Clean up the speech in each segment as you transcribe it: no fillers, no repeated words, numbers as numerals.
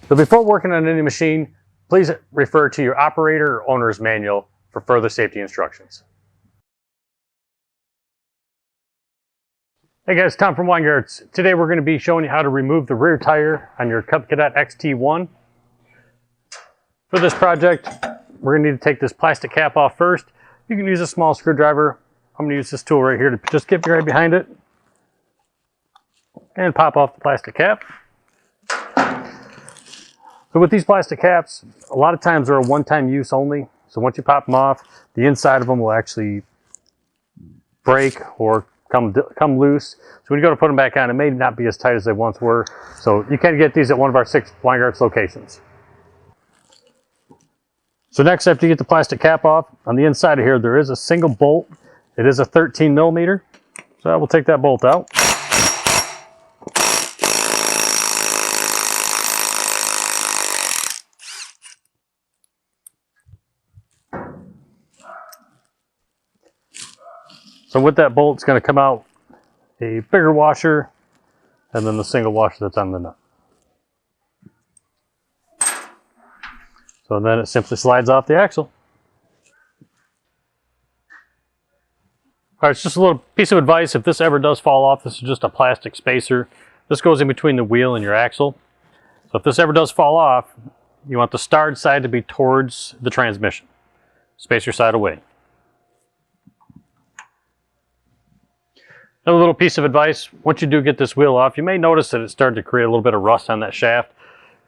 So before working on any machine, please refer to your operator or owner's manual for further safety instructions. Hey guys, Tom from Weingartz. Today we're going to be showing you how to remove the rear tire on your Cub Cadet XT1. For this project, we're going to need to take this plastic cap off first. You can use a small screwdriver. I'm going to use this tool right here to just get right behind it and pop off the plastic cap. So with these plastic caps, a lot of times they're a one-time use only. So once you pop them off, the inside of them will actually break or come loose. So when you go to put them back on, it may not be as tight as they once were. So you can get these at one of our 6 Weingartz locations. So next, after you get the plastic cap off, on the inside of here, there is a single bolt. It is a 13 millimeter. So I will take that bolt out. So with that bolt, it's going to come out a bigger washer and then the single washer that's on the nut. So then it simply slides off the axle. All right, it's just a little piece of advice. If this ever does fall off, this is just a plastic spacer. This goes in between the wheel and your axle. So if this ever does fall off, you want the starred side to be towards the transmission. Spacer side away. Another little piece of advice, once you do get this wheel off, you may notice that it's starting to create a little bit of rust on that shaft.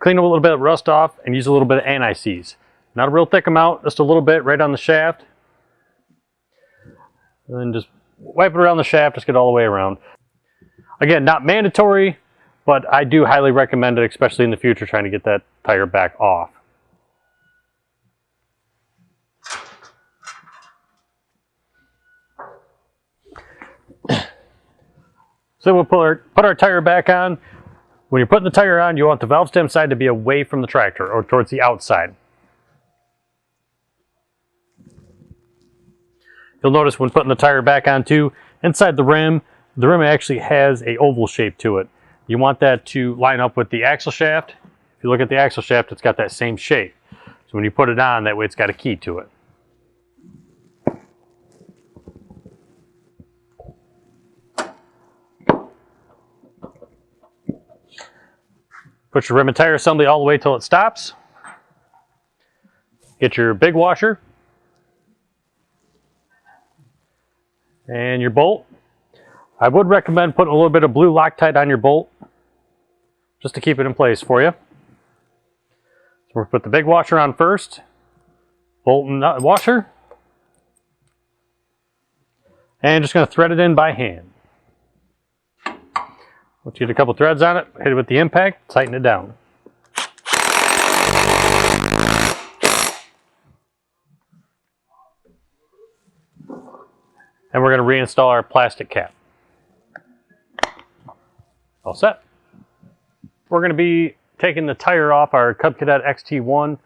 Clean a little bit of rust off and use a little bit of anti-seize. Not a real thick amount, just a little bit right on the shaft. And then just wipe it around the shaft, just get all the way around. Again, not mandatory, but I do highly recommend it, especially in the future, trying to get that tire back off. So we'll put our tire back on. When you're putting the tire on, you want the valve stem side to be away from the tractor or towards the outside. You'll notice when putting the tire back on too, inside the rim actually has an oval shape to it. You want that to line up with the axle shaft. If you look at the axle shaft, it's got that same shape. So when you put it on, that way it's got a key to it. Put your rim and tire assembly all the way till it stops. Get your big washer and your bolt. I would recommend putting a little bit of blue Loctite on your bolt just to keep it in place for you. So we'll put the big washer on first, bolt and nut washer, and just going to thread it in by hand. Once you get a couple threads on it, hit it with the impact, tighten it down. And we're going to reinstall our plastic cap. All set. We're going to be taking the tire off our Cub Cadet XT1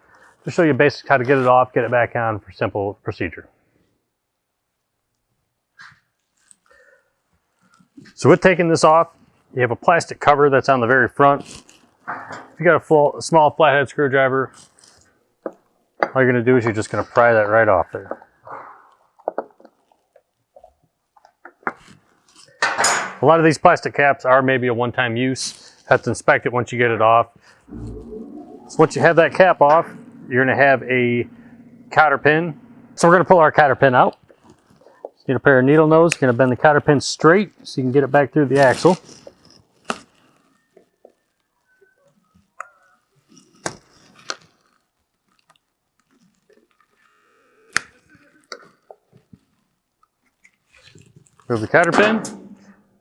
to show you basics how to get it off, get it back on for simple procedure. So with taking this off, you have a plastic cover that's on the very front. If you got a small flathead screwdriver, all you're going to do is you're just going to pry that right off there. A lot of these plastic caps are maybe a one-time use. Have to inspect it once you get it off. So once you have that cap off, you're going to have a cotter pin. So we're going to pull our cotter pin out. Just need a pair of needle nose. You're going to bend the cotter pin straight so you can get it back through the axle. Remove the cotter pin.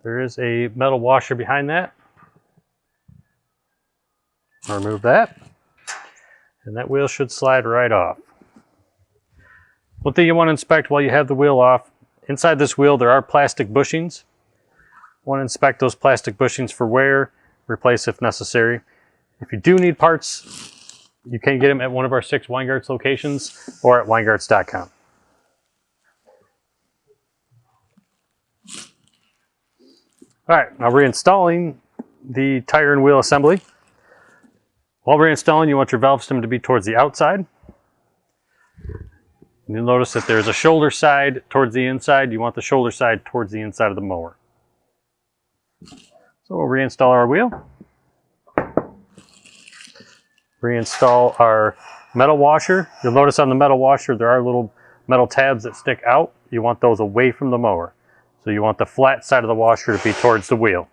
There is a metal washer behind that. I'll remove that. And that wheel should slide right off. One thing you want to inspect while you have the wheel off, inside this wheel there are plastic bushings. You want to inspect those plastic bushings for wear, replace if necessary. If you do need parts, you can get them at one of our 6 Weingartz locations or at weingartz.com. All right, now reinstalling the tire and wheel assembly. While reinstalling, you want your valve stem to be towards the outside. You'll notice that there's a shoulder side towards the inside. You want the shoulder side towards the inside of the mower. So we'll reinstall our wheel. Reinstall our metal washer. You'll notice on the metal washer there are little metal tabs that stick out. You want those away from the mower. So you want the flat side of the washer to be towards the wheel.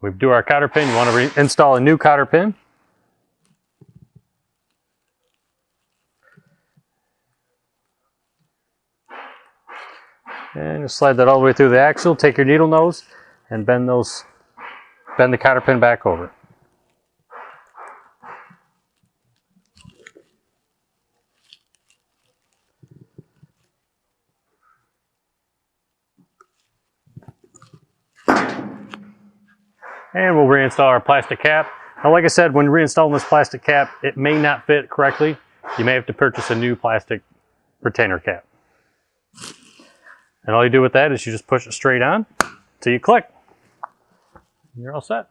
We do our cotter pin. You want to install a new cotter pin. And just slide that all the way through the axle. Take your needle nose and bend the cotter pin back over. And we'll reinstall our plastic cap. Now, like I said, when reinstalling this plastic cap, it may not fit correctly. You may have to purchase a new plastic retainer cap. And all you do with that is you just push it straight on till you click. You're all set.